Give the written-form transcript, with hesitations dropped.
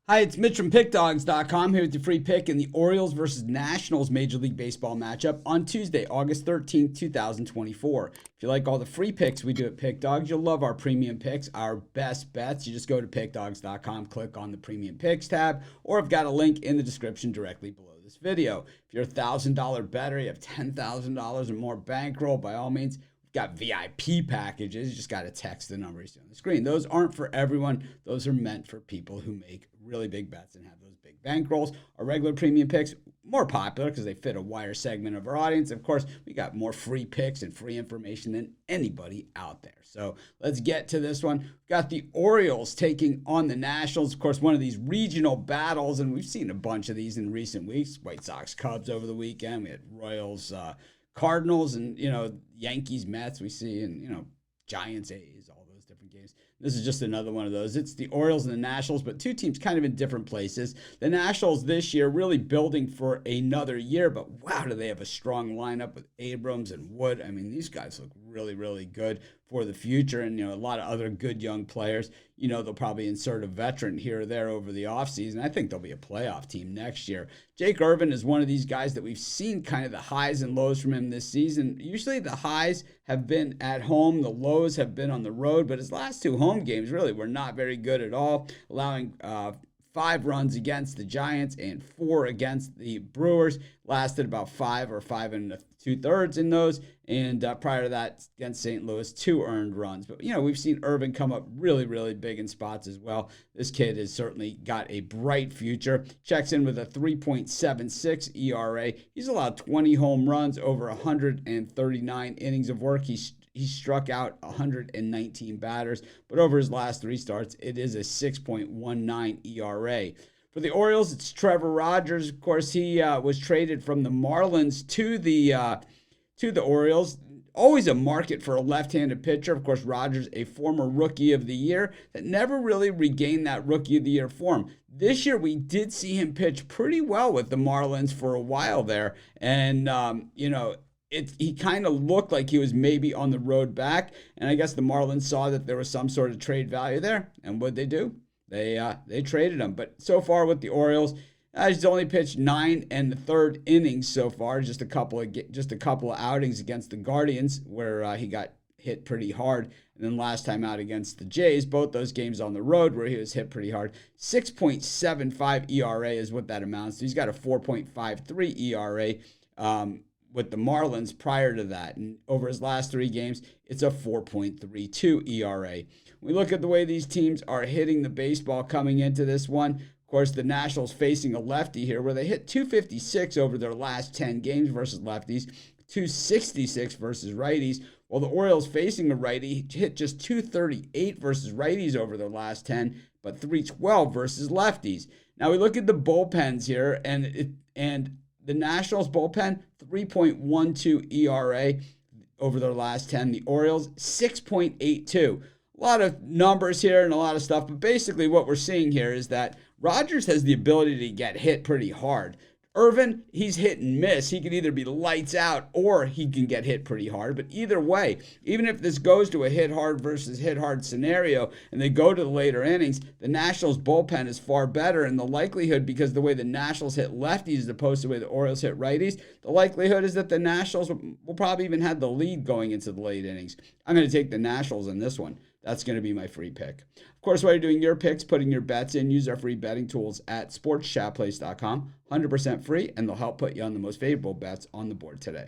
Hi, it's Mitch from Pickdawgz.com here with your free pick in the Orioles versus Nationals Major League Baseball matchup on Tuesday, August 13th, 2024. If you like all the free picks we do at Pickdawgz, you'll love our premium picks, our best bets. You just go to Pickdawgz.com, click on the premium picks tab, or I've got a link in the description directly below this video. If you're a $1,000 bettor, you have $10,000 or more bankroll, by all means, got VIP packages. You just got to text the number you see on the screen. Those aren't for everyone. Those are meant for people who make really big bets and have those big bankrolls. Our regular premium picks, more popular because they fit a wider segment of our audience. Of course, we got more free picks and free information than anybody out there. So let's get to this one. We've got the Orioles taking on the Nationals. Of course, one of these regional battles, and we've seen a bunch of these in recent weeks. White Sox, Cubs over the weekend. We had Royals, Cardinals, and, Yankees, Mets we see, and, Giants, A's, all those different games. This is just another one of those. It's the Orioles and the Nationals, but two teams kind of in different places. The Nationals this year really building for another year, but wow, do they have a strong lineup with Abrams and Wood. I mean, these guys look really, really good for the future, and, a lot of other good young players. They'll probably insert a veteran here or there over the offseason. I think they'll be a playoff team next year. Jake Irvin is one of these guys that we've seen kind of the highs and lows from him this season. Usually the highs have been at home, the lows have been on the road, but his last two home games really were not very good at all, allowing 5 runs against the Giants and 4 against the Brewers. Lasted about 5 or 5 2/3 in those. And prior to that, against St. Louis, 2 earned runs. But, we've seen Irvin come up really, really big in spots as well. This kid has certainly got a bright future. Checks in with a 3.76 ERA. He's allowed 20 home runs over 139 innings of work. He struck out 119 batters, but over his last 3 starts, it is a 6.19 ERA. For the Orioles, it's Trevor Rogers. Of course, he was traded from the Marlins to the Orioles. Always a market for a left-handed pitcher. Of course, Rogers, a former Rookie of the Year that never really regained that Rookie of the Year form. This year, we did see him pitch pretty well with the Marlins for a while there, and he kind of looked like he was maybe on the road back, and I guess the Marlins saw that there was some sort of trade value there, and what'd they do? They traded him. But so far with the Orioles, he's only pitched 9 1/3 innings so far. Just a couple of outings against the Guardians where he got hit pretty hard, and then last time out against the Jays, both those games on the road where he was hit pretty hard. 6.75 ERA is what that amounts to. He's got a 4.53 ERA. With the Marlins prior to that. And over his last 3 games, it's a 4.32 ERA. We look at the way these teams are hitting the baseball coming into this one. Of course, the Nationals facing a lefty here where they hit 256 over their last 10 games versus lefties, 266 versus righties, while the Orioles facing a righty hit just 238 versus righties over their last 10, but 312 versus lefties. Now we look at the bullpens here, and the Nationals bullpen, 3.12 ERA over their last 10. The Orioles, 6.82. A lot of numbers here and a lot of stuff, but basically what we're seeing here is that Rogers has the ability to get hit pretty hard. Irvin, he's hit and miss. He can either be lights out or he can get hit pretty hard. But either way, even if this goes to a hit hard versus hit hard scenario and they go to the later innings, the Nationals bullpen is far better. And the likelihood, because the way the Nationals hit lefties as opposed to the way the Orioles hit righties, the likelihood is that the Nationals will probably even have the lead going into the late innings. I'm going to take the Nationals in this one. That's going to be my free pick. Of course, while you're doing your picks, putting your bets in, use our free betting tools at sportschatplace.com. 100% free, and they'll help put you on the most favorable bets on the board today.